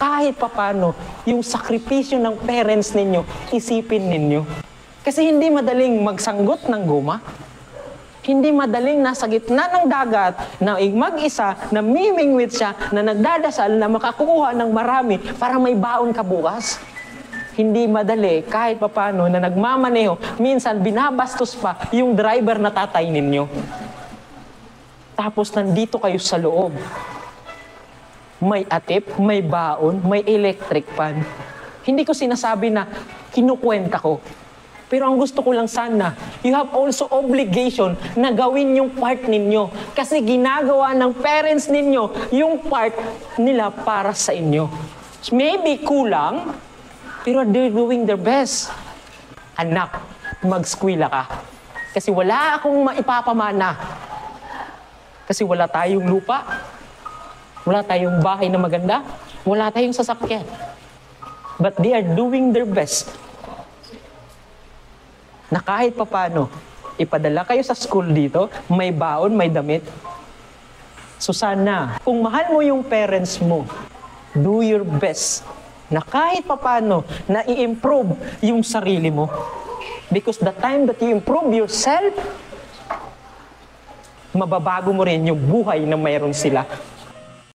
kahit papano, yung sakripisyo ng parents ninyo, isipin ninyo. Kasi hindi madaling magsanggot ng guma. Hindi madaling nasa gitna ng dagat, na mag-isa, na mimingwit siya, na nagdadasal, na makakuha ng marami para may baon ka bukas. Hindi madali, kahit papano, na nagmamaneho, minsan binabastos pa yung driver na tatay ninyo. Tapos nandito kayo sa loob. May atip, may baon, may electric fan. Hindi ko sinasabi na kinukwenta ko. Pero ang gusto ko lang sana, you have also obligation na gawin yung part ninyo. Kasi ginagawa ng parents ninyo yung part nila para sa inyo. Maybe kulang, pero they're doing their best. Anak, mag-skwela ka. Kasi wala akong maipapamana. Kasi wala tayong lupa, wala tayong bahay na maganda, wala tayong sasakyan. But they are doing their best. Na kahit papano, ipadala kayo sa school dito, may baon, may damit. So sana, kung mahal mo yung parents mo, do your best na kahit papano na i-improve yung sarili mo. Because the time that you improve yourself, mababago mo rin yung buhay na mayroon sila.